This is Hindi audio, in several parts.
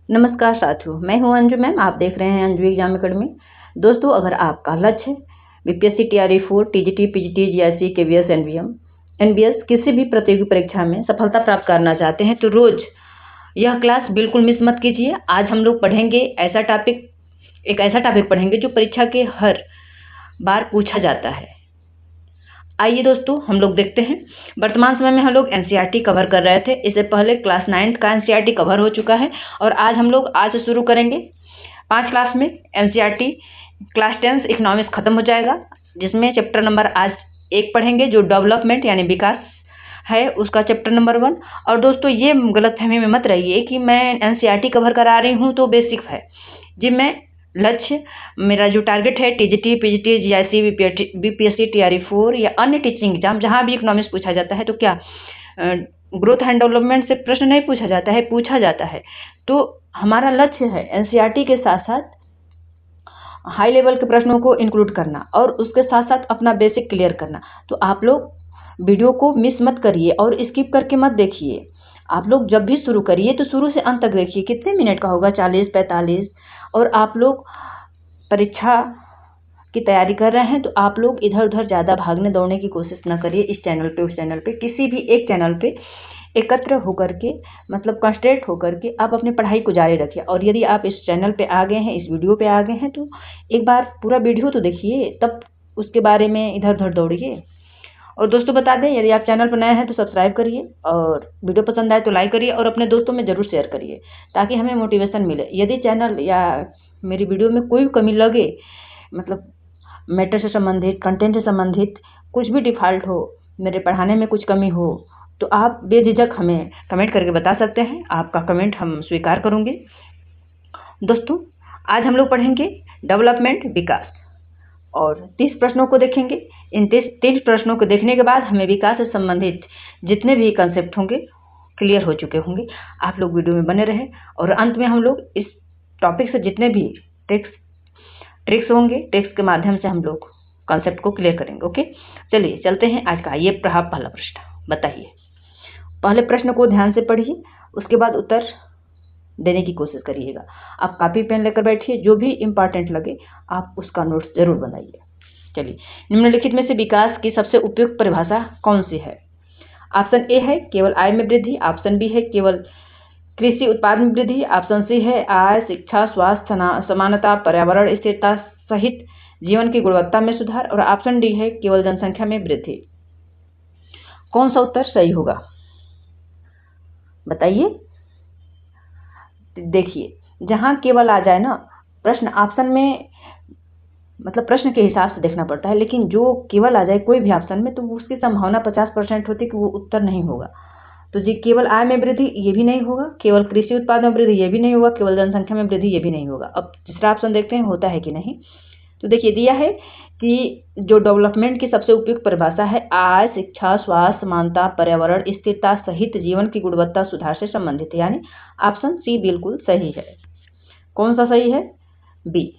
नमस्कार साथियों, मैं हूं अंजू मैम। आप देख रहे हैं अंजू एग्जाम अकेडमी। दोस्तों, अगर आपका लक्ष्य है BPSC TRE 4, TGT, PGT, GIC, KVS, NBS किसी भी प्रतियोगी परीक्षा में सफलता प्राप्त करना चाहते हैं तो रोज यह क्लास बिल्कुल मिस मत कीजिए। आज हम लोग पढ़ेंगे एक ऐसा टॉपिक पढ़ेंगे जो परीक्षा के हर बार पूछा जाता है। आइए दोस्तों, हम लोग देखते हैं। वर्तमान समय में हम लोग एनसीईआरटी कवर कर रहे थे। इससे पहले क्लास 9 का एनसीईआरटी कवर हो चुका है और आज से शुरू करेंगे 5 क्लास में एनसीईआरटी। क्लास 10 इकोनॉमिक्स खत्म हो जाएगा, जिसमें चैप्टर नंबर आज 1 पढ़ेंगे जो डेवलपमेंट यानी विकास है, उसका चैप्टर नंबर 1। और दोस्तों, ये गलतफहमी में मत रहिए कि मैं एनसीईआरटी कवर करा रही हूँ तो बेसिक्स है जी। मैं लक्ष्य, मेरा जो टारगेट है TGT, PGT, GIC, BPSC, TRE 4 या अन्य टीचिंग एग्जाम जहाँ भी इकोनॉमिक्स पूछा जाता है तो क्या ग्रोथ एंड डेवलपमेंट से प्रश्न नहीं पूछा जाता है। तो हमारा लक्ष्य है एनसीईआरटी के साथ साथ हाई लेवल के प्रश्नों को इंक्लूड करना और उसके साथ साथ अपना बेसिक क्लियर करना। तो आप लोग वीडियो को मिस मत करिए और स्किप करके मत देखिए। आप लोग जब भी शुरू करिए तो शुरू से अंत तक देखिए। कितने मिनट का होगा? 40-45। और आप लोग परीक्षा की तैयारी कर रहे हैं तो आप लोग इधर उधर ज़्यादा भागने दौड़ने की कोशिश न करिए। इस चैनल पे, उस चैनल पे, किसी भी एक चैनल पे एकत्र होकर के, मतलब कंसंट्रेट होकर के आप अपनी पढ़ाई को जारी रखिए। और यदि आप इस चैनल पे आ गए हैं, इस वीडियो पे आ गए हैं, तो एक बार पूरा वीडियो तो देखिए, तब उसके बारे में इधर उधर दौड़िए। और दोस्तों, बता दें, यदि आप चैनल पर नए हैं तो सब्सक्राइब करिए और वीडियो पसंद आए तो लाइक करिए और अपने दोस्तों में ज़रूर शेयर करिए ताकि हमें मोटिवेशन मिले। यदि चैनल या मेरी वीडियो में कोई कमी लगे, मतलब मैटर से संबंधित, कंटेंट से संबंधित कुछ भी डिफ़ॉल्ट हो, मेरे पढ़ाने में कुछ कमी हो, तो आप बेझिझक हमें कमेंट करके बता सकते हैं। आपका कमेंट हम स्वीकार करेंगे। दोस्तों, आज हम लोग पढ़ेंगे डेवलपमेंट, विकास, और 30 प्रश्नों को देखेंगे। इन 30 प्रश्नों को देखने के बाद हमें विकास से संबंधित जितने भी कंसेप्ट होंगे क्लियर हो चुके होंगे। आप लोग वीडियो में बने रहें और अंत में हम लोग इस टॉपिक से जितने भी ट्रिक्स होंगे, ट्रिक्स के माध्यम से हम लोग कॉन्सेप्ट को क्लियर करेंगे। ओके, चलिए चलते हैं आज का। ये रहा पहला प्रश्न। बताइए, पहले प्रश्न को ध्यान से पढ़िए, उसके बाद उत्तर देने की कोशिश करिएगा। आप कॉपी पेन लेकर बैठिए, जो भी इम्पॉर्टेंट लगे आप उसका नोट्स जरूर बनाइए। चलिए, निम्नलिखित में से विकास की सबसे उपयुक्त परिभाषा कौन सी है? ऑप्शन ए है केवल आय में वृद्धि, ऑप्शन बी है केवल कृषि उत्पाद में वृद्धि, ऑप्शन सी है आय, शिक्षा, स्वास्थ्य, समानता, पर्यावरण स्थिरता सहित जीवन की गुणवत्ता में सुधार, और ऑप्शन डी है केवल जनसंख्या में वृद्धि। कौन सा उत्तर सही होगा? बताइए। देखिए, जहां केवल आ जाए ना प्रश्न, ऑप्शन में मतलब प्रश्न के हिसाब से देखना पड़ता है, लेकिन जो केवल आ जाए कोई भी ऑप्शन में तो उसकी संभावना 50% होती है कि वो उत्तर नहीं होगा। तो जी, केवल आय में वृद्धि ये भी नहीं होगा, केवल कृषि उत्पाद में वृद्धि ये भी नहीं होगा, केवल जनसंख्या में वृद्धि ये भी नहीं होगा। अब तीसरा ऑप्शन देखते हैं होता है कि नहीं। तो देखिए, दिया है कि जो डेवलपमेंट की सबसे उपयुक्त परिभाषा है आय, शिक्षा, स्वास्थ्य, समानता, पर्यावरण स्थिरता सहित जीवन की गुणवत्ता सुधार से संबंधित है, यानी ऑप्शन सी बिल्कुल सही है। कौन सा सही है? बी।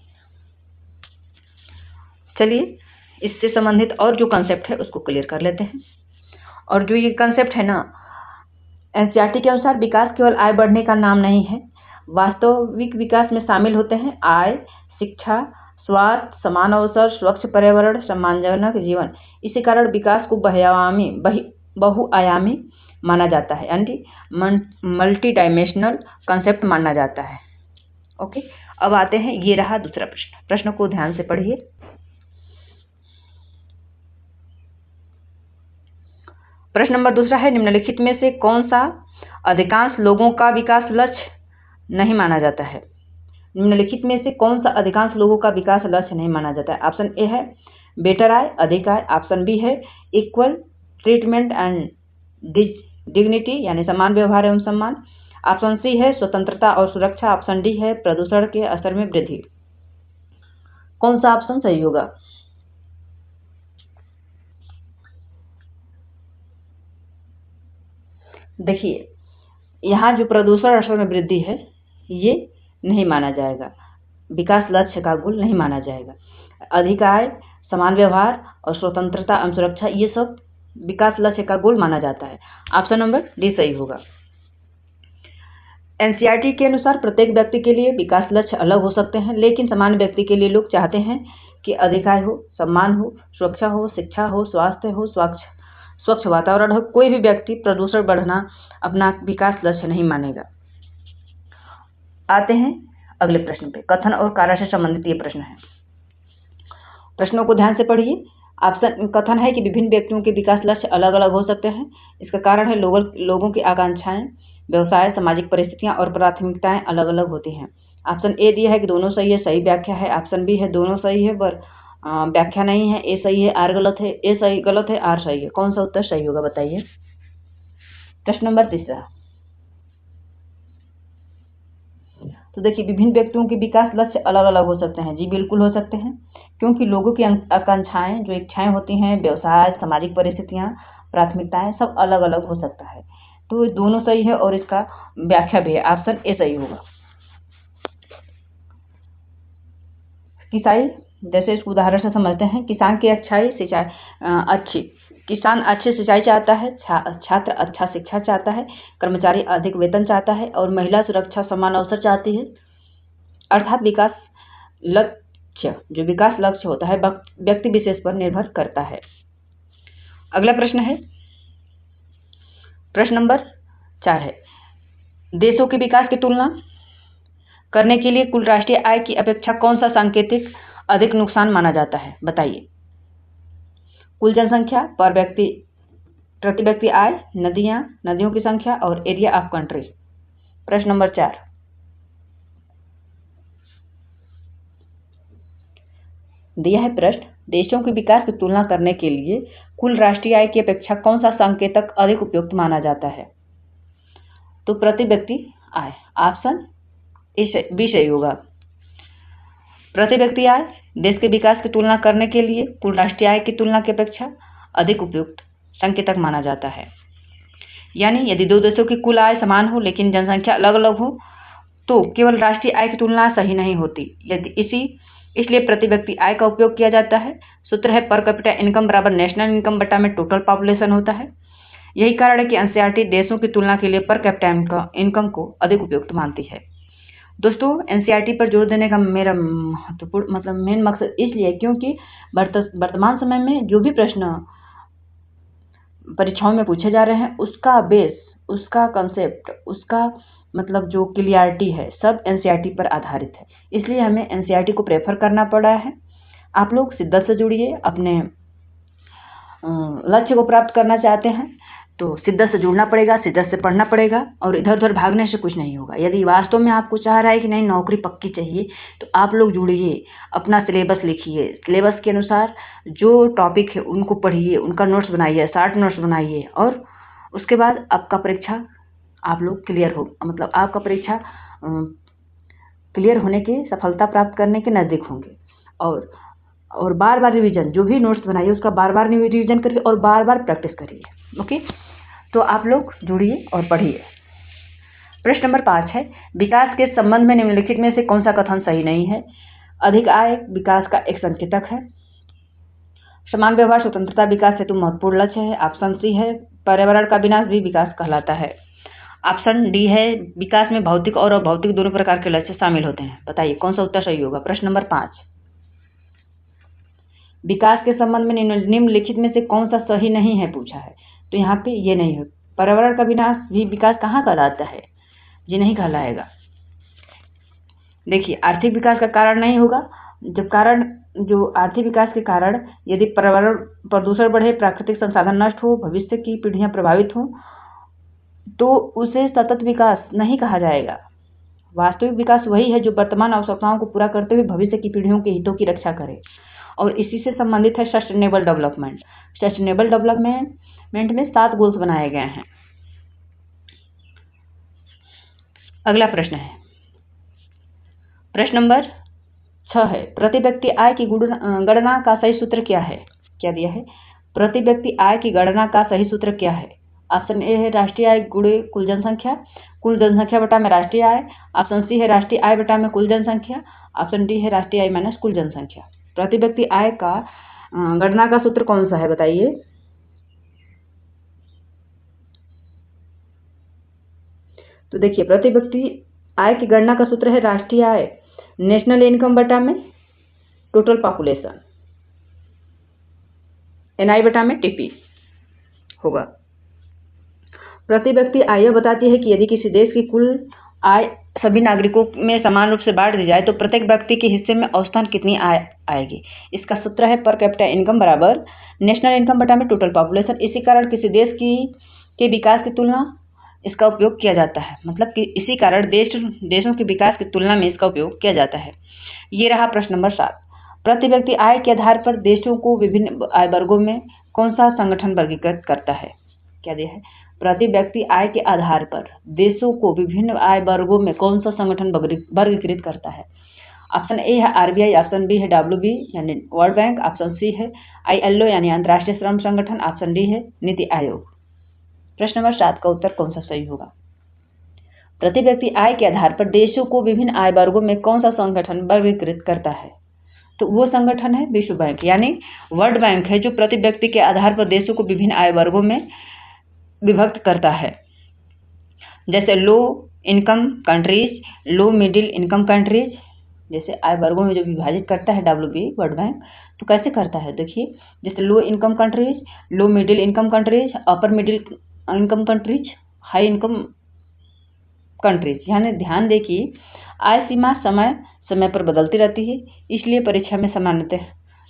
चलिए, इससे संबंधित और जो कंसेप्ट है उसको क्लियर कर लेते हैं। और जो ये कंसेप्ट है ना, एनसीईआरटी के अनुसार विकास केवल आय बढ़ने का नाम नहीं है। वास्तविक विकास में शामिल होते हैं आय, शिक्षा, स्वास्थ्य, समान अवसर, स्वच्छ पर्यावरण, सम्मानजनक जीवन। इसी कारण विकास को बहुआयामी माना जाता है, यानी मल्टी डायमेंशनल कंसेप्ट माना जाता है। ओके, अब आते हैं, ये रहा दूसरा प्रश्न। प्रश्न को ध्यान से पढ़िए। प्रश्न नंबर दूसरा है, निम्नलिखित में से कौन सा अधिकांश लोगों का विकास लक्ष्य नहीं माना जाता है? निम्नलिखित में से कौन सा अधिकांश लोगों का विकास लक्ष्य नहीं माना जाता है? ऑप्शन ए है बेटर आय, अधिक आय, ऑप्शन बी है इक्वल ट्रीटमेंट एंड डिग्निटी यानी समान व्यवहार एवं सम्मान, ऑप्शन सी है स्वतंत्रता और सुरक्षा, ऑप्शन डी है प्रदूषण के असर में वृद्धि। कौन सा ऑप्शन सही होगा? देखिए, यहाँ जो प्रदूषण असर में वृद्धि है ये नहीं माना जाएगा, विकास लक्ष्य का गोल नहीं माना जाएगा। अधिक आय, समान व्यवहार और स्वतंत्रता एवं सुरक्षा ये सब विकास लक्ष्य का गोल माना जाता है। ऑप्शन नंबर डी सही होगा। एनसीईआरटी के अनुसार प्रत्येक व्यक्ति के लिए विकास लक्ष्य अलग हो सकते हैं, लेकिन सामान्य व्यक्ति के लिए लोग चाहते हैं कि अधिक आय हो, सम्मान हो, सुरक्षा हो, शिक्षा हो, स्वास्थ्य हो, स्वच्छ वातावरण हो। कोई भी व्यक्ति प्रदूषण बढ़ना अपना विकास लक्ष्य नहीं मानेगा। आते हैं अगले प्रश्न पे। कथन और कार्य से संबंधित ये प्रश्न है। प्रश्नों को ध्यान से पढ़िए। ऑप्शन कथन है कि विभिन्न व्यक्तियों के विकास लक्ष्य अलग अलग हो सकते हैं। इसका कारण है लोगों की आकांक्षाएं, व्यवसाय, सामाजिक परिस्थितियां और प्राथमिकताएं अलग अलग होती हैं। ऑप्शन ए दिया है कि दोनों सही है, सही व्याख्या है। ऑप्शन बी है दोनों सही है पर व्याख्या नहीं है। ए सही है, आर गलत है। ए सही गलत है, आर सही है। कौन सा उत्तर सही होगा बताइए। प्रश्न नंबर 3। तो देखिए, विभिन्न व्यक्तियों के विकास लक्ष्य अलग अलग हो सकते हैं। जी बिल्कुल हो सकते हैं, क्योंकि लोगों की आकांक्षाएं, जो इच्छाएं होती हैं, व्यवसाय, सामाजिक परिस्थितियां, प्राथमिकताएं सब अलग अलग हो सकता है। तो दोनों सही है और इसका व्याख्या भी है। ऑप्शन ए सही होगा। किसाई, जैसे इसको उदाहरण से समझते हैं। किसान की किसान अच्छी सिंचाई चाहता है, छात्र अच्छा शिक्षा चाहता है, कर्मचारी अधिक वेतन चाहता है और महिला सुरक्षा समान अवसर चाहती है। अर्थात विकास लक्ष्य होता है व्यक्ति विशेष पर निर्भर करता है। अगला प्रश्न है, प्रश्न नंबर 4 है। देशों के विकास की तुलना करने के लिए कुल राष्ट्रीय आय की अपेक्षा कौन सा सांकेतिक अधिक नुकसान माना जाता है बताइए। कुल जनसंख्या, प्रति व्यक्ति आय, नदियों की संख्या और एरिया ऑफ कंट्री। प्रश्न नंबर 4। दिया है प्रश्न, देशों के विकास की तुलना करने के लिए कुल राष्ट्रीय आय की अपेक्षा कौन सा संकेतक अधिक उपयुक्त माना जाता है। तो प्रति व्यक्ति आय। ऑप्शन बी सही होगा। प्रति व्यक्ति आय देश के विकास की तुलना करने के लिए कुल राष्ट्रीय आय की तुलना की अपेक्षा अधिक उपयुक्त संकेतक माना जाता है। यानी यदि दो देशों की कुल आय समान हो लेकिन जनसंख्या अलग अलग हो तो केवल राष्ट्रीय आय की तुलना सही नहीं होती। इसलिए प्रति व्यक्ति आय का उपयोग किया जाता है। सूत्र है पर कैपिटा इनकम बराबर नेशनल इनकम बटा में टोटल पॉपुलेशन होता है। यही कारण है कि एनसीईआरटी देशों की तुलना के लिए पर कैपिटा इनकम को अधिक उपयुक्त मानती है। दोस्तों, एनसीईआरटी पर जोर देने का मेरा महत्वपूर्ण मेन मकसद इसलिए क्योंकि वर्तमान समय में जो भी प्रश्न परीक्षाओं में पूछे जा रहे हैं उसका बेस, उसका कंसेप्ट, उसका जो क्लियरिटी है सब एनसीईआरटी पर आधारित है। इसलिए हमें एनसीईआरटी को प्रेफर करना पड़ा है। आप लोग शिद्दत से जुड़िए। अपने लक्ष्य को प्राप्त करना चाहते हैं तो शिद्दत से जुड़ना पड़ेगा, शिद्दत से पढ़ना पड़ेगा और इधर उधर भागने से कुछ नहीं होगा। यदि वास्तव में आपको चाह रहा है कि नहीं नौकरी पक्की चाहिए तो आप लोग जुड़िए, अपना सिलेबस लिखिए, सिलेबस के अनुसार जो टॉपिक है उनको पढ़िए, उनका नोट्स बनाइए, शॉर्ट नोट्स बनाइए और उसके बाद आपका परीक्षा आप लोग क्लियर हो आपका परीक्षा क्लियर होने के, सफलता प्राप्त करने के नज़दीक होंगे। और बार बार रिवीजन, जो भी नोट्स बनाइए उसका बार बार रिवीजन करिए और बार बार प्रैक्टिस करिए। ओके, तो आप लोग जुड़िए और पढ़िए। प्रश्न नंबर 5 है, विकास के संबंध में निम्नलिखित में से कौन सा कथन सही नहीं है। अधिक आय विकास का एक संकेतक है। समान व्यवहार स्वतंत्रता विकास हेतु महत्वपूर्ण लक्ष्य है। ऑप्शन सी है पर्यावरण का विनाश भी विकास कहलाता है। ऑप्शन डी है विकास में भौतिक और अभौतिक दोनों प्रकार के लक्ष्य शामिल होते हैं। बताइए कौन सा उत्तर सही होगा। प्रश्न नंबर 5, विकास के संबंध में निम्नलिखित में से कौन सा सही नहीं है पूछा है। तो यहाँ पे ये नहीं है। पर्यावरण का विनाश भी विकास कहाँ कहलाता है, ये नहीं कहलाएगा। देखिए, आर्थिक विकास का कारण नहीं होगा। जो आर्थिक विकास के कारण यदि पर्यावरण प्रदूषण बढ़े, प्राकृतिक संसाधन नष्ट हो, भविष्य की पीढ़ियां प्रभावित हों तो उसे सतत विकास नहीं कहा जाएगा। वास्तविक विकास वही है जो वर्तमान आवश्यकताओं को पूरा करते हुए भविष्य की पीढ़ियों के हितों की रक्षा करे और इसी से संबंधित है सस्टेनेबल डेवलपमेंट। सस्टेनेबल डेवलपमेंट में 7 गोल्स बनाए गए हैं। अगला प्रश्न है, प्रश्न नंबर 6 है, प्रति व्यक्ति आय की गणना का सही सूत्र क्या है। क्या दिया है, प्रति व्यक्ति आय की गणना का सही सूत्र क्या है। ऑप्शन ए है राष्ट्रीय आय गुणे कुल जनसंख्या बटा में राष्ट्रीय आय। ऑप्शन सी है राष्ट्रीय आय बटा में कुल जनसंख्या। ऑप्शन डी है राष्ट्रीय आय माइनस कुल जनसंख्या। प्रति व्यक्ति आय का गणना का सूत्र कौन सा है बताइए। तो देखिए, प्रति व्यक्ति आय की गणना का सूत्र है राष्ट्रीय आय नेशनल इनकम बटा में टोटल पॉपुलेशन, NI बटा में TP होगा। प्रति व्यक्ति आय यह बताती है कि यदि किसी देश की कुल आय सभी नागरिकों में समान रूप से बांट दी जाए तो प्रत्येक व्यक्ति के हिस्से में औसतन कितनी आय आएगी। इसका सूत्र है पर कैपिटा इनकम बराबर नेशनल इनकम बटा में टोटल पॉपुलेशन। इसी कारण किसी देश के विकास की तुलना इसका उपयोग किया जाता है, मतलब कि इसी कारण देशों के विकास की तुलना में इसका उपयोग किया जाता है। ये रहा प्रश्न नंबर 7। प्रति व्यक्ति आय के आधार पर देशों को विभिन्न आय वर्गों में कौन सा संगठन वर्गीकृत करता है। क्या दिया है, प्रति व्यक्ति आय के आधार पर देशों को विभिन्न आय वर्गों में कौन सा संगठन वर्गीकृत करता है। ऑप्शन ए है RBI, ऑप्शन बी है WB यानी वर्ल्ड बैंक, ऑप्शन सी है ILO यानी अंतर्राष्ट्रीय श्रम संगठन, ऑप्शन डी है नीति आयोग। प्रश्न नंबर 7 का उत्तर कौन सा सही होगा। प्रति व्यक्ति आय के आधार पर देशों को विभिन्न आय वर्गों में कौन सा संगठन वर्गीकृत करता है, तो वो संगठन है विश्व बैंक यानी वर्ल्ड बैंक है, जो प्रति व्यक्ति के आधार पर देशों को विभिन्न आय वर्गों में विभक्त करता है। जैसे low income countries, low middle income countries, जैसे आय वर्गों में जो विभाजित करता है WB वर्ल्ड बैंक, तो कैसे करता है देखिए, जैसे low income countries, low middle income countries, upper middle income countries, high income countries. यानी ध्यान देखिए, आय सीमा समय समय पर बदलती रहती है, इसलिए परीक्षा में सामान्यतः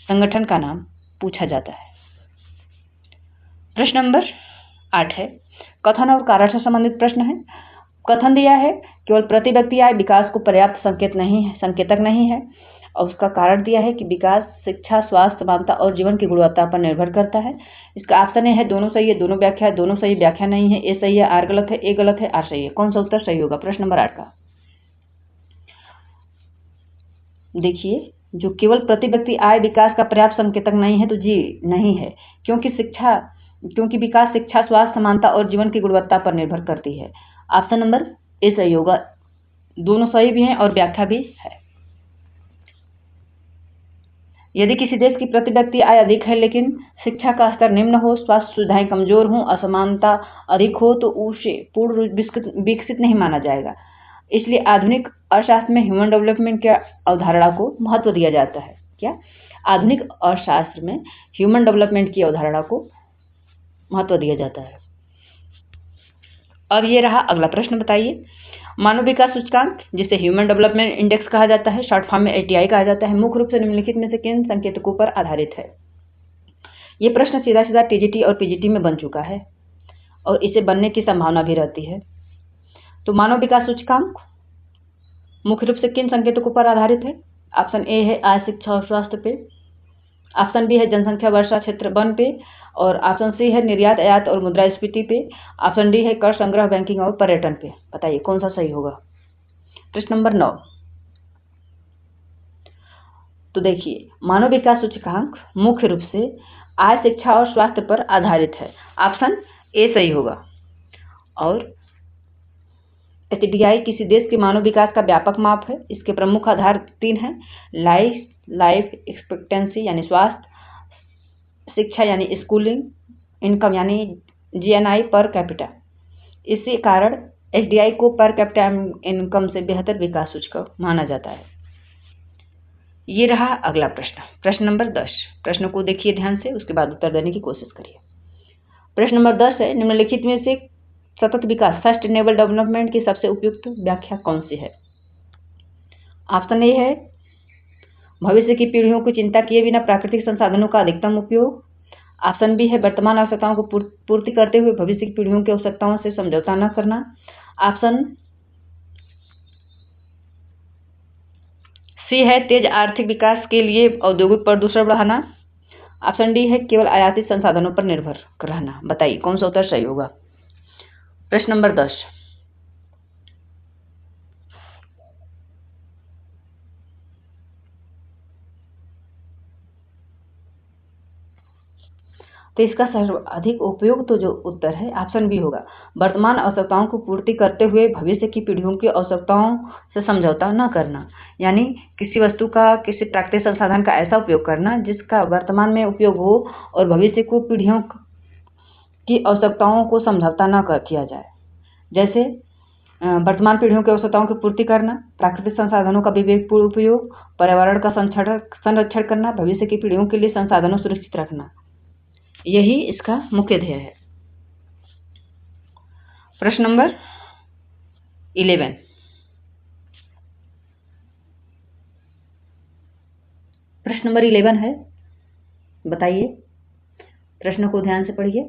संगठन का नाम पूछा जाता है। प्रश्न नंबर 8 है कथन और कारण से संबंधित प्रश्न है। कथन दिया है केवल प्रति व्यक्ति आय विकास को पर्याप्त संकेतक नहीं है, और उसका कारण दिया है कि विकास शिक्षा, स्वास्थ्य, समानता और जीवन की गुणवत्ता पर निर्भर करता है। इसका ऑप्शन ए है दोनों सही है, दोनों व्याख्या है, दोनों सही व्याख्या नहीं है, ए सही है, आर गलत है, ए गलत है, आर सही है। कौन सा उत्तर सही होगा प्रश्न नंबर 8 का। देखिए, जो केवल प्रति व्यक्ति आय विकास का पर्याप्त संकेतक नहीं है, तो जी नहीं है, क्योंकि विकास शिक्षा, स्वास्थ्य, समानता और जीवन की गुणवत्ता पर निर्भर करती है। ऑप्शन नंबर ए सही होगा, दोनों सही भी हैं और व्याख्या भी है। यदि किसी देश की प्रति व्यक्ति आय अधिक है लेकिन शिक्षा का स्तर निम्न हो, स्वास्थ्य सुविधाएं कमजोर हों, असमानता अधिक हो, तो उसे पूर्ण विकसित नहीं माना जाएगा। इसलिए आधुनिक अर्थशास्त्र में ह्यूमन डेवलपमेंट की अवधारणा को महत्व दिया जाता है। क्या आधुनिक अर्थशास्त्र में ह्यूमन डेवलपमेंट की अवधारणा को महत्व दिया जाता है। अब ये रहा अगला प्रश्न, बताइए मानव विकास सूचकांक जिसे ह्यूमन डेवलपमेंट इंडेक्स कहा जाता है, शॉर्ट फॉर्म में HDI कहा जाता है, मुख्य रूप से निम्नलिखित में से किन संकेतकों पर आधारित है। ये प्रश्न सीधा सीधा TGT और PGT में बन चुका है और इसे बनने की संभावना भी रहती है। तो मानव विकास सूचकांक मुख्य रूप से किन संकेतकों पर आधारित है। ऑप्शन ए है आय, शिक्षा और स्वास्थ्य पे, ऑप्शन बी है जनसंख्या, वर्षा, क्षेत्र, वन पे, और ऑप्शन सी है निर्यात, आयात और मुद्रास्फीति पे, ऑप्शन डी है कर संग्रह, बैंकिंग और पर्यटन पे। बताइए कौन सा सही होगा। प्रश्न नंबर 9। तो देखिए, मानव विकास सूचकांक मुख्य रूप से आय, शिक्षा और स्वास्थ्य पर आधारित है। ऑप्शन ए सही होगा। और HDI किसी देश के मानव विकास का व्यापक माप है। इसके प्रमुख आधार 3 हैं, लाइफ एक्सपेक्टेंसी यानी स्वास्थ्य, शिक्षा यानी स्कूलिंग, इनकम यानी GNI पर कैपिटा। इसी कारण HDI को पर कैपिटा इनकम से बेहतर विकास सूचकांक माना जाता है। ये रहा अगला प्रश्न, प्रश्न नंबर 10। प्रश्न को देखिए ध्यान से, उसके बाद उत्तर देने की कोशिश करिए। प्रश्न नंबर 10 है निम्नलिखित में से सतत विकास सस्टेनेबल डेवलपमेंट की सबसे उपयुक्त व्याख्या कौन सी है। ऑप्शन ए है भविष्य की पीढ़ियों की चिंता किए बिना प्राकृतिक संसाधनों का अधिकतम उपयोग, ऑप्शन बी है वर्तमान आवश्यकताओं को पूर्ति करते हुए भविष्य की पीढ़ियों की आवश्यकताओं से समझौता न करना, ऑप्शन सी है तेज आर्थिक विकास के लिए औद्योगिक प्रदूषण बढ़ाना, ऑप्शन डी है केवल आयातित संसाधनों पर निर्भर रहना। बताइए कौन सा उत्तर सही होगा। प्रश्न नंबर 10। तो इसका सर्वाधिक उपयुक्त तो जो उत्तर है ऑप्शन बी होगा, वर्तमान आवश्यकताओं को पूर्ति करते हुए भविष्य की पीढ़ियों की आवश्यकताओं से समझौता न करना। यानी किसी वस्तु का, किसी प्राकृतिक संसाधन का ऐसा उपयोग करना जिसका वर्तमान में उपयोग हो और भविष्य को पीढ़ियों की आवश्यकताओं को समझौता न किया जाए। जैसे वर्तमान पीढ़ियों की आवश्यकताओं की पूर्ति करना, प्राकृतिक संसाधनों का विवेकपूर्ण उपयोग, पर्यावरण का संरक्षण करना, भविष्य की पीढ़ियों के लिए संसाधनों सुरक्षित रखना, यही इसका मुख्य ध्येय है। प्रश्न नंबर 11। प्रश्न नंबर 11 है, बताइए, प्रश्न को ध्यान से पढ़िए।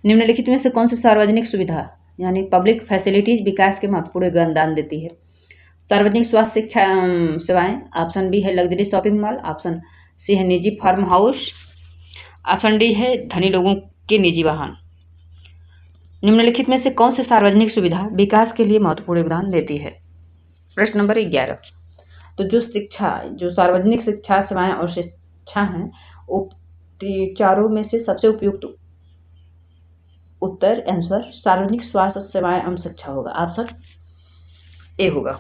निम्नलिखित में से कौन सी सार्वजनिक सुविधा यानी पब्लिक फैसिलिटीज विकास के महत्वपूर्ण योगदान देती है? सार्वजनिक स्वास्थ्य शिक्षा सेवाएं, ऑप्शन बी है luxury shopping mall, option C है निजी फार्म हाउस, ऑप्शन डी है धनी लोगों के निजी वाहन। निम्नलिखित में से कौन सी सार्वजनिक सुविधा विकास के लिए महत्वपूर्ण योगदान देती है? प्रश्न नंबर 11। तो जो सार्वजनिक शिक्षा सेवाएं और शिक्षा हैं, चारों में से सबसे उपयुक्त उत्तर आंसर सार्वजनिक स्वास्थ्य सेवाएं एवं शिक्षा होगा, ऑप्शन ए होगा।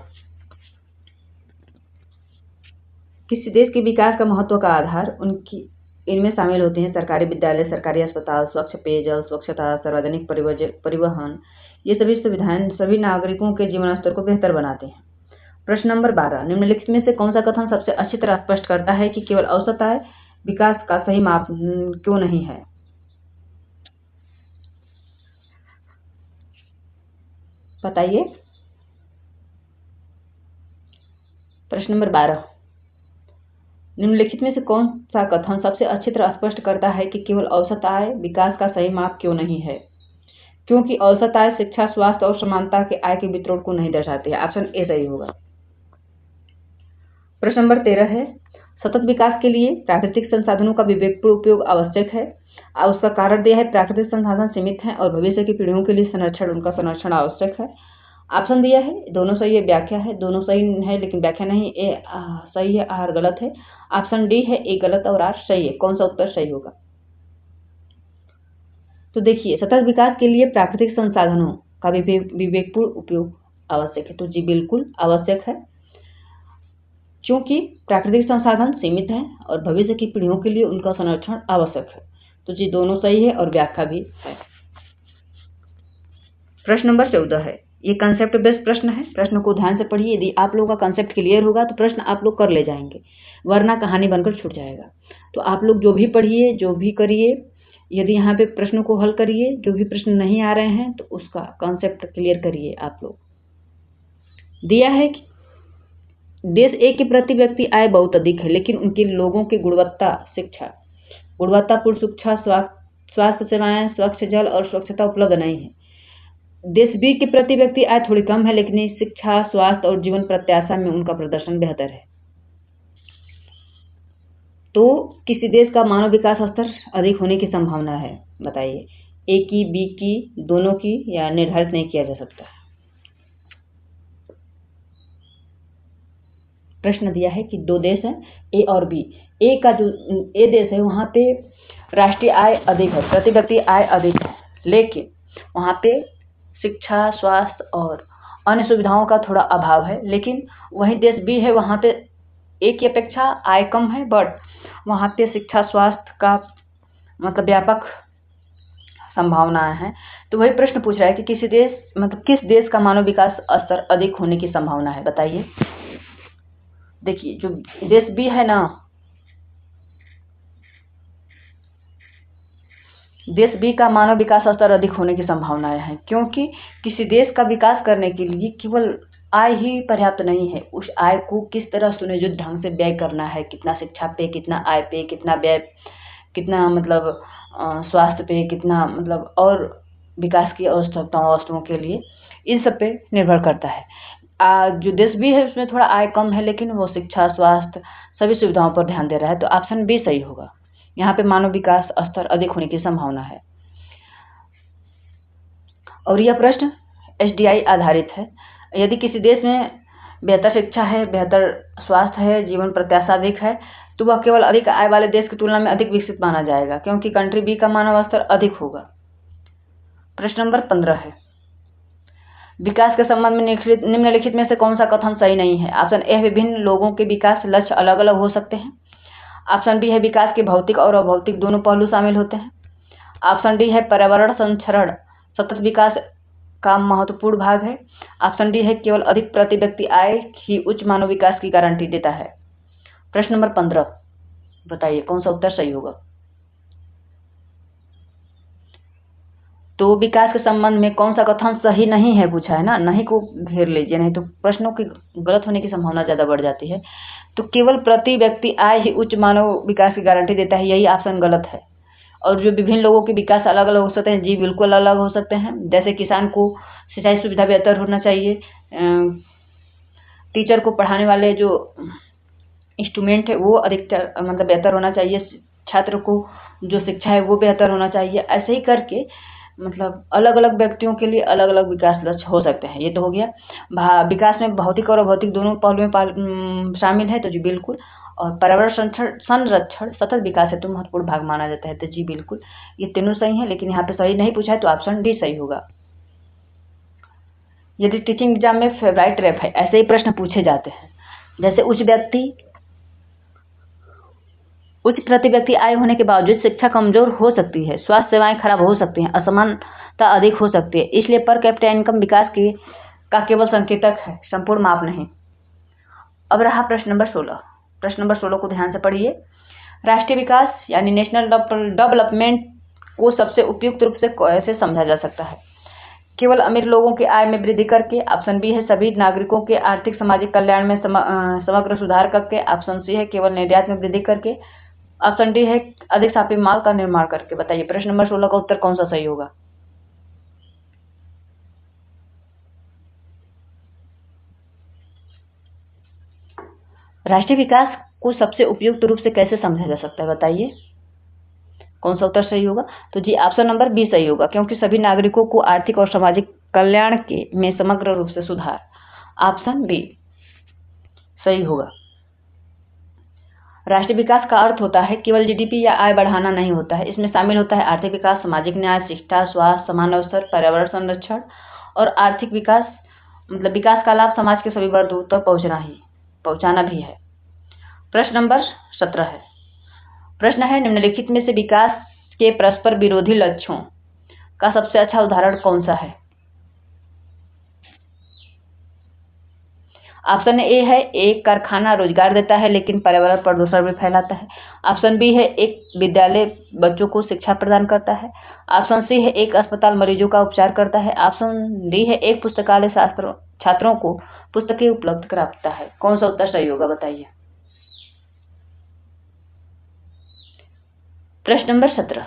किसी देश के विकास का महत्व का आधार इनमें शामिल होते हैं सरकारी विद्यालय, सरकारी अस्पताल, स्वच्छ पेयजल, स्वच्छता, सार्वजनिक परिवहन। ये सभी सुविधाएं सभी नागरिकों के जीवन स्तर को बेहतर बनाते हैं। प्रश्न नंबर 12। निम्नलिखित में से कौन सा कथन सबसे अच्छी तरह स्पष्ट करता है कि केवल औसत आय विकास का सही माप क्यों नहीं है? बताइए। प्रश्न नंबर 12। निम्नलिखित में से कौन सा कथन सबसे अच्छी तरह स्पष्ट करता है कि केवल औसत आय विकास का सही माप क्यों नहीं है? क्योंकि औसत आय शिक्षा, स्वास्थ्य और समानता के आय के वितरण को नहीं दर्शाती है, ऑप्शन ए सही होगा। प्रश्न नंबर 13 है, सतत विकास के लिए प्राकृतिक संसाधनों का विवेकपूर्ण उपयोग आवश्यक है। उसका कारण दिया है प्राकृतिक संसाधन सीमित हैं और भविष्य की पीढ़ियों के लिए उनका संरक्षण आवश्यक है। ऑप्शन दिया है, दोनों सही है, व्याख्या है, दोनों सही है लेकिन व्याख्या नहीं, ए सही है, आर गलत है। ऑप्शन डी है, ए गलत और आर सही है। कौन सा उत्तर सही होगा? तो देखिए, सतत विकास के लिए प्राकृतिक संसाधनों का विवेकपूर्ण उपयोग आवश्यक है, तो जी बिल्कुल आवश्यक है, क्योंकि प्राकृतिक संसाधन सीमित हैं और भविष्य की पीढ़ियों के लिए उनका संरक्षण आवश्यक है, तो जी दोनों सही है और व्याख्या भी है। प्रश्न नंबर 14 है, ये कंसेप्ट बेस्ड प्रश्न है, प्रश्न को ध्यान से पढ़िए। यदि आप लोगों का कंसेप्ट क्लियर होगा तो प्रश्न आप लोग कर ले जाएंगे, वरना कहानी बनकर छूट जाएगा। तो आप लोग जो भी पढ़िए, जो भी करिए, यदि यहाँ पे प्रश्नों को हल करिए, जो भी प्रश्न नहीं आ रहे हैं तो उसका कंसेप्ट क्लियर करिए। आप लोग दिया है कि देश ए के प्रति व्यक्ति आय बहुत अधिक है, लेकिन उनके लोगों की गुणवत्तापूर्ण शिक्षा, स्वास्थ्य सेवाएं, स्वच्छ जल और स्वच्छता उपलब्ध नहीं है। देश बी के प्रति व्यक्ति आय थोड़ी कम है, लेकिन शिक्षा, स्वास्थ्य और जीवन प्रत्याशा में उनका प्रदर्शन बेहतर है। तो किसी देश का मानव विकास स्तर अधिक होने की संभावना है, बताइए, ए की, बी की, दोनों की, या निर्धारित नहीं किया जा सकता। प्रश्न दिया है कि दो देश हैं, ए और बी। ए का जो ए देश है वहाँ पे राष्ट्रीय आय अधिक है, प्रति व्यक्ति आय अधिक है, लेकिन वहाँ पे शिक्षा, स्वास्थ्य और अन्य सुविधाओं का थोड़ा अभाव है। लेकिन वही देश बी है, वहाँ पे ए की अपेक्षा आय कम है, बट वहाँ पे शिक्षा, स्वास्थ्य का मतलब व्यापक संभावनाएं हैं। तो वही प्रश्न पूछ रहा है कि किस देश का मानव विकास स्तर अधिक होने की संभावना है, बताइए। देखिए, जो देश बी है ना, देश बी का मानव विकास स्तर अधिक होने की संभावनाएं हैं, क्योंकि किसी देश का विकास करने के लिए केवल आय ही पर्याप्त नहीं है। उस आय को किस तरह सुनियोजित ढंग से व्यय करना है, कितना शिक्षा पे, कितना आय पे, कितना व्यय, कितना मतलब स्वास्थ्य पे, कितना मतलब और विकास की आवश्यकताओं वस्तुओं के लिए, इन सब पे निर्भर करता है। जो देश बी है उसमें थोड़ा आय कम है, लेकिन वो शिक्षा, स्वास्थ्य सभी सुविधाओं पर ध्यान दे रहा है, तो ऑप्शन बी सही होगा। यहाँ पे मानव विकास स्तर अधिक होने की संभावना है। और यह प्रश्न एसडीआई आधारित है। यदि किसी देश में बेहतर शिक्षा है, बेहतर स्वास्थ्य है, जीवन प्रत्याशा अधिक है, तो वह केवल अधिक आय वाले देश की तुलना में अधिक विकसित माना जाएगा, क्योंकि कंट्री बी का मानव स्तर अधिक होगा। प्रश्न नंबर 15 है, विकास के संबंध में निम्नलिखित में से कौन सा कथन सही नहीं है? ऑप्शन ए, विभिन्न लोगों के विकास लक्ष्य अलग अलग हो सकते हैं। ऑप्शन बी है, विकास के भौतिक और अभौतिक दोनों पहलू शामिल होते हैं। ऑप्शन डी है पर्यावरण संरक्षण सतत विकास का महत्वपूर्ण भाग है। ऑप्शन डी है केवल अधिक प्रति व्यक्ति आय ही उच्च मानव विकास की गारंटी देता है। प्रश्न नंबर 15 बताइए कौन सा उत्तर सही होगा। तो विकास के संबंध में कौन सा कथन सही नहीं है पूछा है ना, नहीं को घेर लीजिए, नहीं तो प्रश्नों की गलत होने की संभावना ज्यादा बढ़ जाती है। तो केवल प्रति व्यक्ति आय ही उच्च मानव विकास की गारंटी देता है, यही ऑप्शन गलत है। और जो विभिन्न लोगों के विकास अलग अलग हो सकते हैं, जी बिल्कुल अलग हो सकते हैं। जैसे किसान को सिंचाई सुविधा बेहतर होना चाहिए, टीचर को पढ़ाने वाले जो इंस्ट्रूमेंट है वो अधिकतर मतलब बेहतर होना चाहिए, छात्र को जो शिक्षा है वो बेहतर होना चाहिए। ऐसे ही करके मतलब अलग अलग व्यक्तियों के लिए अलग अलग विकास लक्ष्य हो सकते हैं। ये तो हो गया। विकास में भौतिक और अभौतिक दोनों पहलू में शामिल है, तो जी बिल्कुल। और पर्यावरण संरक्षण सतत विकास है तो महत्वपूर्ण भाग माना जाता है, तो जी बिल्कुल ये तीनों सही है। लेकिन यहाँ पे सही नहीं पूछा है तो ऑप्शन डी सही होगा। यदि टीचिंग एग्जाम में फेवरेट रैप है, ऐसे ही प्रश्न पूछे जाते हैं। जैसे उच्च प्रति व्यक्ति आय होने के बावजूद शिक्षा कमजोर हो सकती है, स्वास्थ्य सेवाएं खराब हो सकती हैं, असमानता अधिक हो सकती है, इसलिए पर कैपिटा इनकम विकास का केवल संकेतक है, संपूर्ण माप नहीं। अब रहा प्रश्न नंबर 16। प्रश्न नंबर 16 को ध्यान से पढ़िए। राष्ट्रीय विकास यानी नेशनल डेवलपमेंट को सबसे उपयुक्त रूप से कैसे समझा जा सकता है। केवल अमीर लोगों की आय में वृद्धि करके, ऑप्शन बी है सभी नागरिकों के आर्थिक सामाजिक कल्याण में समग्र सुधार करके, ऑप्शन सी है केवल निर्यात में वृद्धि करके, ऑप्शन डी है अधिक सापेक्ष माल का निर्माण करके। बताइए प्रश्न नंबर 16 का उत्तर कौन सा सही होगा। राष्ट्रीय विकास को सबसे उपयुक्त रूप से कैसे समझा जा सकता है, बताइए कौन सा उत्तर सही होगा। तो जी ऑप्शन नंबर बी सही होगा, क्योंकि सभी नागरिकों को आर्थिक और सामाजिक कल्याण के में समग्र रूप से सुधार। ऑप्शन बी सही होगा। राष्ट्रीय विकास का अर्थ होता है केवल जीडीपी या आय बढ़ाना नहीं होता है, इसमें शामिल होता है आर्थिक विकास, सामाजिक न्याय, शिक्षा, स्वास्थ्य, समान अवसर, पर्यावरण संरक्षण और आर्थिक विकास मतलब विकास का लाभ समाज के सभी वर्गों तक पहुंचाना भी है। प्रश्न नंबर 17 है। प्रश्न है निम्नलिखित में से विकास के परस्पर विरोधी लक्ष्यों का सबसे अच्छा उदाहरण कौन सा है। ऑप्शन ए है एक कारखाना रोजगार देता है लेकिन पर्यावरण प्रदूषण भी फैलाता है। ऑप्शन बी है एक विद्यालय बच्चों को शिक्षा प्रदान करता है। ऑप्शन सी है एक अस्पताल मरीजों का उपचार करता है। ऑप्शन डी है एक पुस्तकालय छात्रों को पुस्तकें उपलब्ध कराता है। कौन सा उत्तर सही होगा बताइए। प्रश्न नंबर 17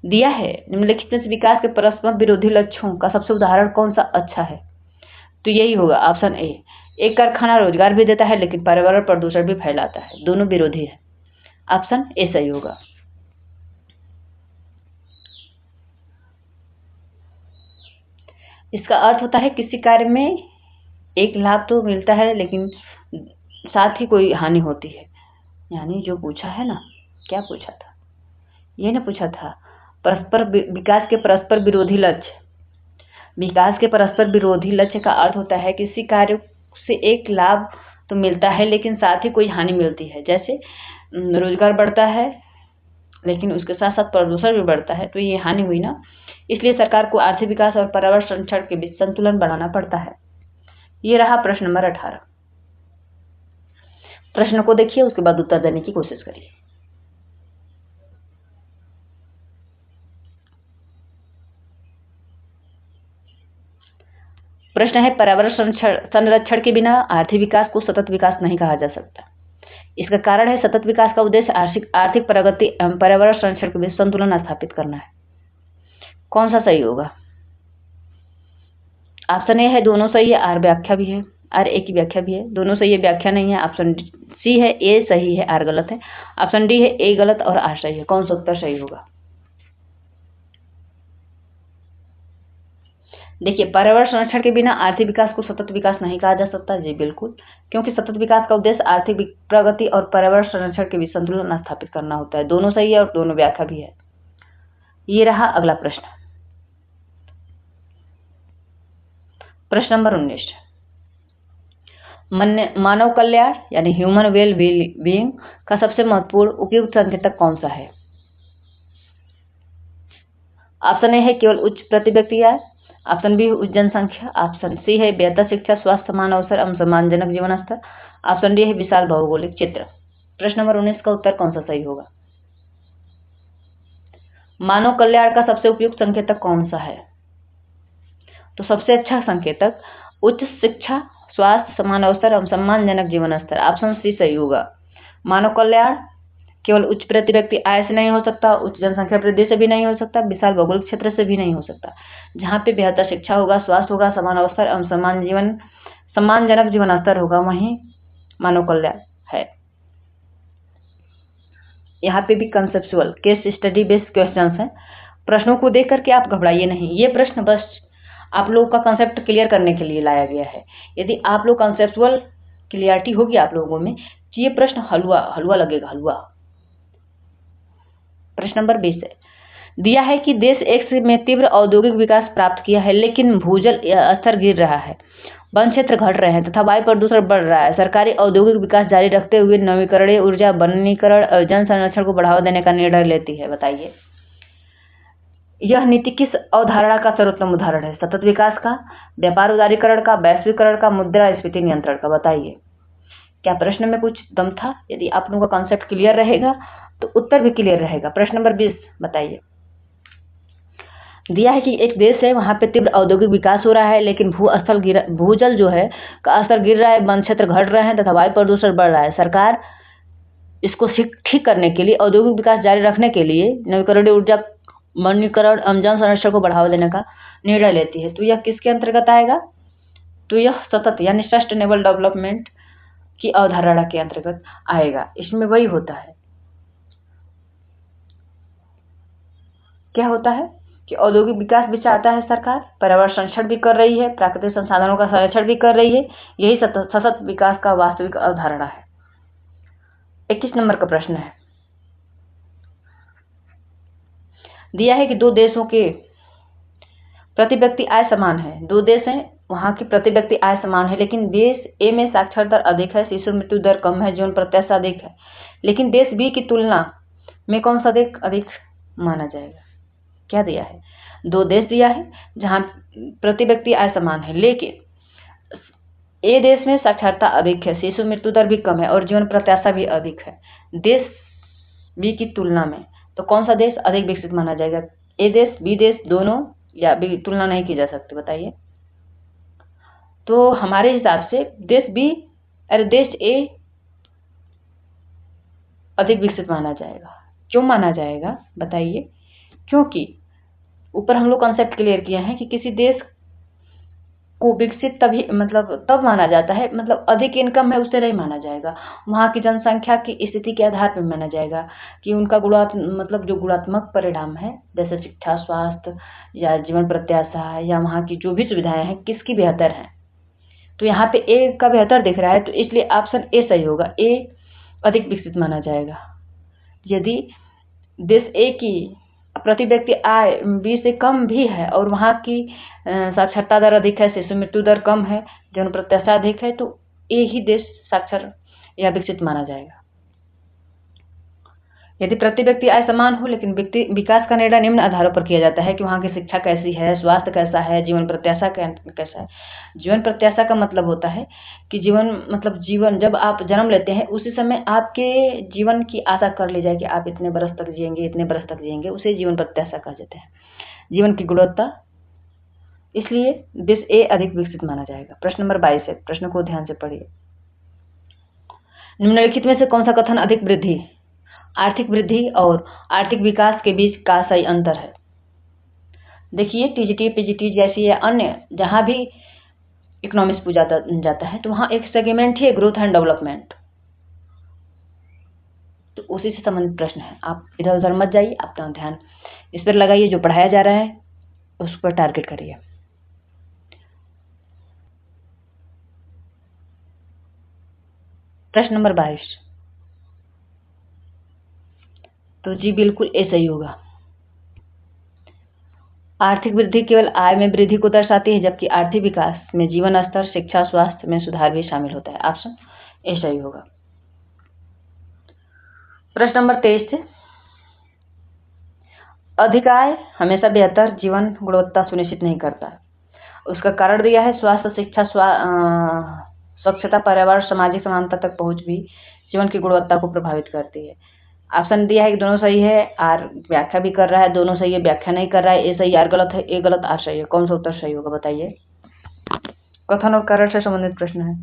दिया है निम्नलिखित में से विकास के परस्पर विरोधी लक्ष्यों का सबसे उदाहरण कौन सा अच्छा है। तो यही होगा ऑप्शन ए, एक कारखाना रोजगार भी देता है लेकिन पर्यावरण प्रदूषण भी फैलाता है, दोनों विरोधी है। ऑप्शन ए सही होगा। इसका अर्थ होता है किसी कार्य में एक लाभ तो मिलता है लेकिन साथ ही कोई हानि होती है। यानी जो पूछा है ना, क्या पूछा था, ये ना पूछा था परस्पर विकास के परस्पर विरोधी लक्ष्य। विकास के परस्पर विरोधी लक्ष्य का अर्थ होता है किसी कार्य से एक लाभ तो मिलता है लेकिन साथ ही कोई हानि मिलती है। जैसे रोजगार बढ़ता है लेकिन उसके साथ साथ प्रदूषण भी बढ़ता है, तो ये हानि हुई ना। इसलिए सरकार को आर्थिक विकास और पर्यावरण संरक्षण के बीच संतुलन बनाना पड़ता है। ये रहा प्रश्न नंबर 18। प्रश्न को देखिए, उसके बाद उत्तर देने की कोशिश करिए। प्रश्न है पर्यावरण संरक्षण के बिना आर्थिक विकास को सतत विकास नहीं कहा जा सकता। इसका कारण है सतत विकास का उद्देश्य आर्थिक प्रगति एवं पर्यावरण संरक्षण के बीच संतुलन स्थापित करना है। कौन सा सही होगा। ऑप्शन ए है दोनों सही है, आर व्याख्या भी है, आर ए की व्याख्या भी है। दोनों सही है, व्याख्या नहीं है। ऑप्शन सी है ए सही है, आर गलत है। ऑप्शन डी है ए गलत और आर सही है। कौन सा उत्तर सही होगा। देखिए पर्यावरण संरक्षण के बिना आर्थिक विकास को सतत विकास नहीं कहा जा सकता। जी बिल्कुल, क्योंकि सतत विकास का उद्देश्य आर्थिक प्रगति और पर्यावरण संरक्षण के बीच संतुलन स्थापित करना होता है। दोनों सही है और दोनों व्याख्या भी है। ये रहा अगला प्रश्न, प्रश्न नंबर 19। मानव कल्याण यानी ह्यूमन वेल बीइंग का सबसे महत्वपूर्ण उपयुक्त संकेतक कौन सा है। ऑप्शन ए है केवल उच्च प्रति व्यक्ति आय, ऑप्शन बी उच्च जनसंख्या, ऑप्शन सी है बेहतर शिक्षा, स्वास्थ्य, समान अवसर एवं सम्मानजनक जीवन स्तर, ऑप्शन डी है विशाल भौगोलिक क्षेत्र। प्रश्न नंबर 19 का उत्तर कौन सा सही होगा? मानव कल्याण का सबसे उपयुक्त संकेतक कौन सा है? तो सबसे अच्छा संकेतक उच्च शिक्षा, स्वास्थ्य, समान अवसर एवं सम्मानजनक जीवन स्तर, ऑप्शन सी सही होगा। मानव कल्याण केवल उच्च प्रति व्यक्ति आय से नहीं हो सकता, उच्च जनसंख्या वृद्धि से भी नहीं हो सकता, विशाल भौगोलिक क्षेत्र से भी नहीं हो सकता। जहाँ पे बेहतर शिक्षा होगा, स्वास्थ्य होगा, समान अवसर एवं सम्मानजनक जीवन स्तर होगा, वहीं मानव कल्याण है। यहाँ पे भी conceptual case study based questions हैं। प्रश्नों को देख करके आप घबराइए नहीं, ये प्रश्न बस आप लोगों का कंसेप्ट क्लियर करने के लिए लाया गया है। यदि आप लोग कंसेप्चुअल क्लियरिटी होगी आप लोगों में, तो ये प्रश्न हलवा लगेगा, हलवा। प्रश्न नंबर 20 है, दिया है कि देश एक में तीव्र औद्योगिक विकास प्राप्त किया है, लेकिन भूजल स्तर गिर रहा है, वन क्षेत्र घट रहे हैं तथा वायु प्रदूषण बढ़ रहा है। सरकारी औद्योगिक विकास जारी रखते हुए नवीकरणीय ऊर्जा, वनीकरण और जन संरक्षण को बढ़ावा देने का निर्णय लेती है। बताइए यह नीति किस अवधारणा का सर्वोत्तम उदाहरण है? सतत विकास का, व्यापार उदारीकरण का, वैश्वीकरण का, मुद्रास्फीति नियंत्रण का। बताइए क्या प्रश्न में कुछ दम था? यदि आप लोगों का कॉन्सेप्ट क्लियर रहेगा तो उत्तर भी क्लियर रहेगा। प्रश्न नंबर 20 बताइए, दिया है कि एक देश है, वहां पे तीव्र औद्योगिक विकास हो रहा है, लेकिन भूजल जो है का स्तर गिर रहा है, वन क्षेत्र घट रहे हैं तथा वायु प्रदूषण बढ़ रहा है। सरकार इसको ठीक करने के लिए, औद्योगिक विकास जारी रखने के लिए नवीकरणीय ऊर्जा, वनीकरण एवं जन संरक्षण को बढ़ावा देने का निर्णय लेती है। तो यह किसके अंतर्गत आएगा? तो यह सतत यानी सस्टेनेबल डेवलपमेंट की अवधारणा के अंतर्गत आएगा। इसमें वही होता है, क्या होता है कि औद्योगिक विकास भी चाहता है सरकार, पर्यावरण संरक्षण भी कर रही है, प्राकृतिक संसाधनों का संरक्षण भी कर रही है। यही सतत विकास का वास्तविक अवधारणा है। 21 नंबर का प्रश्न है, दिया है कि दो देशों के प्रति व्यक्ति आय समान है। दो देश हैं, वहां की प्रति व्यक्ति आय समान है, लेकिन देश ए में साक्षरता दर अधिक है, शिशु मृत्यु दर कम है, जीवन प्रत्याशा अधिक है। लेकिन देश बी की तुलना में कौन सा अधिक माना जाएगा? क्या दिया है? दो देश दिया है जहां प्रति व्यक्ति आय समान है, लेकिन ए देश में साक्षरता अधिक है, शिशु मृत्यु दर भी कम है और जीवन प्रत्याशा भी अधिक है देश बी की तुलना में। तो कौन सा देश अधिक विकसित माना जाएगा? ए देश, बी देश, दोनों, या भी तुलना नहीं की जा सकती? बताइए। तो हमारे हिसाब से देश ए अधिक विकसित माना जाएगा। क्यों माना जाएगा बताइए? क्योंकि ऊपर हम लोग कॉन्सेप्ट क्लियर किए हैं कि किसी देश को विकसित तभी तब माना जाता है, अधिक इनकम है उससे नहीं माना जाएगा, वहाँ की जनसंख्या की स्थिति के आधार पर माना जाएगा कि उनका जो गुणात्मक परिणाम है, जैसे शिक्षा, स्वास्थ्य या जीवन प्रत्याशा या वहाँ की जो भी सुविधाएं हैं किसकी बेहतर है। तो यहाँ पे ए का बेहतर दिख रहा है, तो इसलिए ऑप्शन ए सही होगा, ए अधिक विकसित माना जाएगा। यदि देश ए की प्रति व्यक्ति आय बी से कम भी है और वहाँ की साक्षरता दर अधिक है, शिशु मृत्यु दर कम है, जीवन प्रत्याशा अधिक है, तो ए ही देश साक्षर या विकसित माना जाएगा। यदि प्रति व्यक्ति आय समान हो लेकिन विकास का निर्णय निम्न आधारों पर किया जाता है कि वहाँ की शिक्षा कैसी है, स्वास्थ्य कैसा है, जीवन प्रत्याशा कैसा है। जीवन प्रत्याशा का मतलब होता है कि जीवन जब आप जन्म लेते हैं उसी समय आपके जीवन की आशा कर ली जाए कि आप इतने बरस तक जिएंगे, इतने बरस तक जिएंगे, उसे जीवन प्रत्याशा कह देते हैं, जीवन की गुणवत्ता। इसलिए देश ए अधिक विकसित माना जाएगा। प्रश्न नंबर 22 है, प्रश्न को ध्यान से पढ़िए। निम्नलिखित में से कौन सा कथन अधिक वृद्धि, आर्थिक वृद्धि और आर्थिक विकास के बीच का सही अंतर है? देखिए टीजीटी, पीजीटी जैसी या अन्य जहां भी इकोनॉमिक्स पूछा जाता है तो वहां एक सेगमेंट ही है ग्रोथ एंड डेवलपमेंट, तो उसी से संबंधित प्रश्न है। आप इधर उधर मत जाइए, अपना ध्यान इस पर लगाइए, जो पढ़ाया जा रहा है उस पर टारगेट करिए। प्रश्न नंबर 22, तो जी बिल्कुल ए सही होगा। आर्थिक वृद्धि केवल आय में वृद्धि को दर्शाती है, जबकि आर्थिक विकास में जीवन स्तर, शिक्षा, स्वास्थ्य में सुधार भी शामिल होता है। ऑप्शन ए सही होगा। प्रश्न नंबर 23 है, अधिक आय हमेशा बेहतर जीवन गुणवत्ता सुनिश्चित नहीं करता। उसका कारण दिया है स्वास्थ्य, शिक्षा, स्वच्छता, पर्यावरण, सामाजिक समानता तक पहुंच भी जीवन की गुणवत्ता को प्रभावित करती है। ऑप्शन दिया है कि दोनों सही है, आर व्याख्या भी कर रहा है, दोनों सही है, व्याख्या नहीं कर रहा है, ए सही आर गलत है, ए गलत आर सही है। कौन सा उत्तर सही होगा बताइए। कथन और कारण से संबंधित प्रश्न है।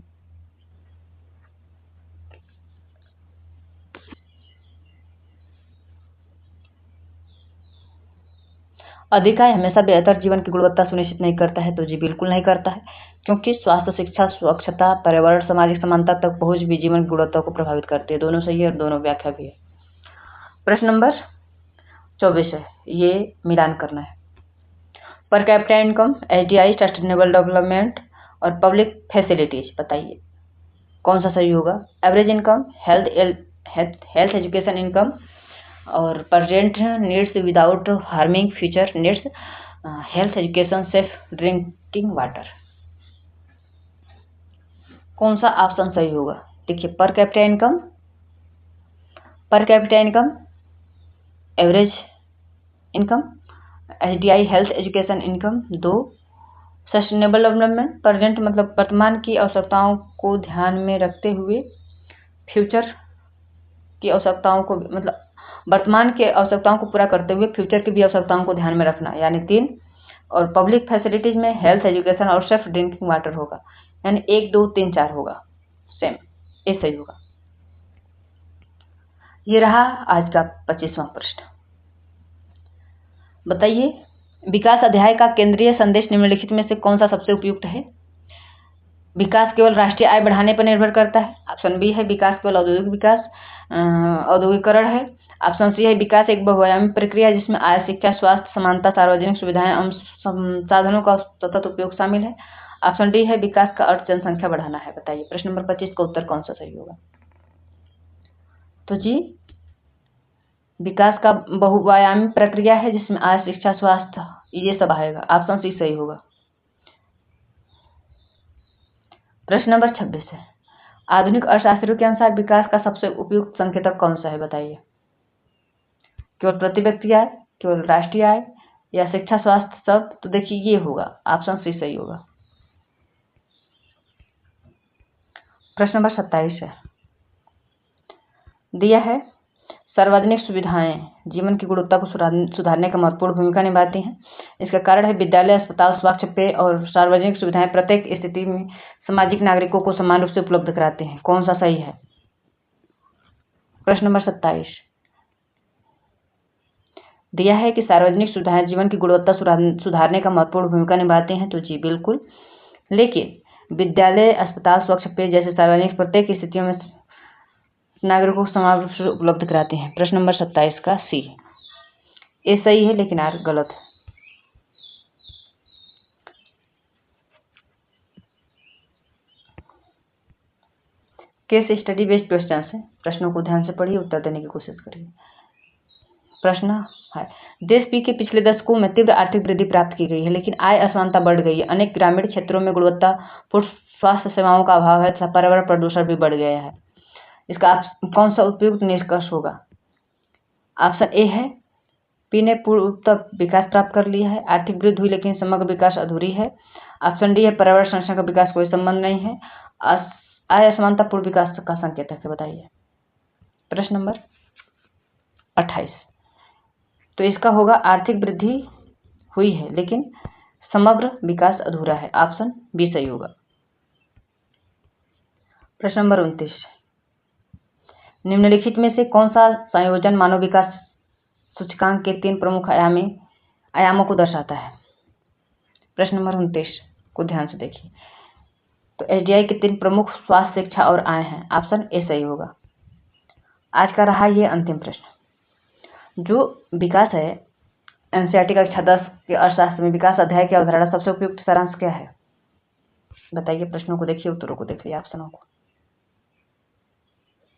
अधिक आय हमेशा बेहतर जीवन की गुणवत्ता सुनिश्चित नहीं करता है, तो जी बिल्कुल नहीं करता है, क्योंकि स्वास्थ्य, शिक्षा, स्वच्छता, पर्यावरण, सामाजिक समानता तक पहुंच भी जीवन की गुणवत्ता को प्रभावित करती है। दोनों सही है और दोनों व्याख्या भी है। प्रश्न नंबर 24 है, ये मिलान करना है। Per capita income, HDI, sustainable development और पब्लिक फैसिलिटीज, बताइए कौन सा सही होगा। Average income, health education income और present needs without harming future needs, health education, safe drinking water. कौन सा ऑप्शन सही होगा। देखिए, per capita income, average income, HDI, health education income, 2 sustainable development, present मतलब वर्तमान की आवश्यकताओं को ध्यान में रखते हुए फ्यूचर की आवश्यकताओं को, मतलब वर्तमान की आवश्यकताओं को पूरा करते हुए फ्यूचर की भी आवश्यकताओं को ध्यान में रखना, यानी 3। और पब्लिक फैसिलिटीज में हेल्थ एजुकेशन और सेफ ड्रिंकिंग वाटर होगा, यानी 1 2 3 4 होगा, सेम, ये सही होगा। ये रहा आज का 25वां प्रश्न। बताइए, विकास अध्याय का केंद्रीय संदेश निम्नलिखित में से कौन सा सबसे उपयुक्त है। विकास केवल राष्ट्रीय आय बढ़ाने पर निर्भर करता है। ऑप्शन बी है विकास केवल औद्योगिकरण है। ऑप्शन सी है विकास एक बहुआयामी प्रक्रिया जिसमें आय, शिक्षा, स्वास्थ्य, समानता, सार्वजनिक सुविधाएं एवं संसाधनों का सतत उपयोग शामिल है। ऑप्शन डी है विकास का अर्थ जनसंख्या बढ़ाना है। बताइए प्रश्न नंबर 25 का उत्तर कौन सा सही होगा। तो जी विकास का बहुआयामी प्रक्रिया है जिसमें आय, शिक्षा, स्वास्थ्य ये सब आएगा। ऑप्शन सी सही होगा। प्रश्न नंबर 26 है, आधुनिक अर्थशास्त्रियों के अनुसार विकास का सबसे उपयुक्त संकेतक कौन सा है। बताइए, केवल प्रति व्यक्ति आय, केवल राष्ट्रीय आय या शिक्षा, स्वास्थ्य सब। तो देखिए ये होगा, ऑप्शन सी सही होगा। प्रश्न नंबर 27 है, दिया है सार्वजनिक सुविधाएं जीवन की गुणवत्ता को सुधारने का महत्वपूर्ण भूमिका निभाती हैं। इसका कारण है विद्यालय, अस्पताल, स्वास्थ्य, पेय और सार्वजनिक सुविधाएं प्रत्येक स्थिति में सामाजिक नागरिकों को समान रूप से उपलब्ध कराते हैं। कौन सा सही है। प्रश्न नंबर 27 दिया है कि सार्वजनिक सुविधाएं जीवन की गुणवत्ता सुधारने का महत्वपूर्ण भूमिका निभाते हैं। तो जी बिल्कुल, लेकिन विद्यालय, अस्पताल, स्वच्छ पेय जैसे सार्वजनिक प्रत्येक स्थितियों में नागरिकों को समान रूप से उपलब्ध कराते हैं। प्रश्न नंबर 27 का सी, ये सही है लेकिन आर गलत है। केस स्टडी बेस्ड क्वेश्चन है, प्रश्नों को ध्यान से पढ़िए, उत्तर देने की कोशिश करिए। प्रश्न है, देश पी के पिछले दशकों में तीव्र आर्थिक वृद्धि प्राप्त की गई है, लेकिन आय असमानता बढ़ गई है। अनेक ग्रामीण क्षेत्रों में गुणवत्तापूर्ण स्वास्थ्य सेवाओं का अभाव है तथा पर्यावरण प्रदूषण भी बढ़ गया है। इसका कौन सा उपयुक्त निष्कर्ष होगा। ऑप्शन ए है पी ने पूर्ण तक विकास प्राप्त कर लिया है, आर्थिक वृद्धि हुई लेकिन समग्र विकास अधूरी है। ऑप्शन डी है पर्यावरण संरक्षण का विकास कोई संबंध नहीं है। आय असमानता पूर्ण विकास का संकेत है। बताइए प्रश्न नंबर 28, तो इसका होगा आर्थिक वृद्धि हुई है लेकिन समग्र विकास अधूरा है। ऑप्शन बी सही होगा। प्रश्न नंबर 29, निम्नलिखित में से कौन सा संयोजन मानव विकास सूचकांक के 3 प्रमुख आयामों को दर्शाता है। प्रश्न नंबर 29 को ध्यान से देखिए। तो एचडीआई के 3 प्रमुख स्वास्थ्य, शिक्षा और आय हैं। ऑप्शन ए सही होगा। आज का रहा ये अंतिम प्रश्न। जो विकास है, एनसीईआरटी कक्षा 10 के अर्थशास्त्र में विकास अध्याय की अवधारणा सबसे उपयुक्त सारांश क्या है। बताइए, प्रश्नों को देखिए, उत्तरों को देखिए, ऑप्शनों को।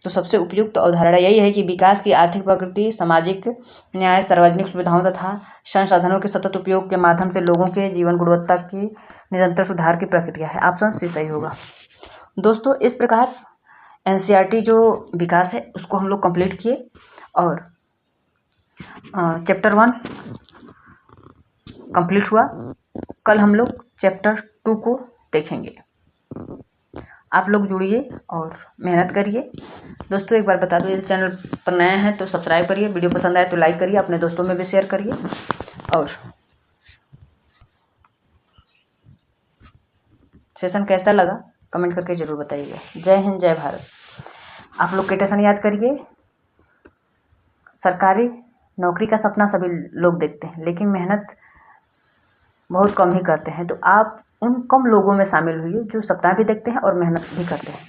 तो सबसे उपयुक्त अवधारणा यही है कि विकास की आर्थिक प्रगति, सामाजिक न्याय, सार्वजनिक सुविधाओं तथा संसाधनों के सतत उपयोग के माध्यम से लोगों के जीवन गुणवत्ता की निरंतर सुधार की प्रक्रिया है। ऑप्शन सी सही होगा। दोस्तों, इस प्रकार एनसीईआरटी जो विकास है उसको हम लोग कंप्लीट किए और चैप्टर 1 कंप्लीट हुआ। कल हम लोग चैप्टर 2 को देखेंगे। आप लोग जुड़िए और मेहनत करिए। दोस्तों एक बार बता दो, यदि चैनल पर नए हैं तो सब्सक्राइब करिए, वीडियो पसंद आए तो लाइक करिए, अपने दोस्तों में भी शेयर करिए और सेशन कैसा लगा कमेंट करके जरूर बताइएगा। जय हिंद, जय भारत। आप लोग क्वेश्चन याद करिए। सरकारी नौकरी का सपना सभी लोग देखते हैं, लेकिन मेहनत बहुत कम ही करते हैं। तो आप उन कम लोगों में शामिल हुइए जो सपना भी देखते हैं और मेहनत भी करते हैं।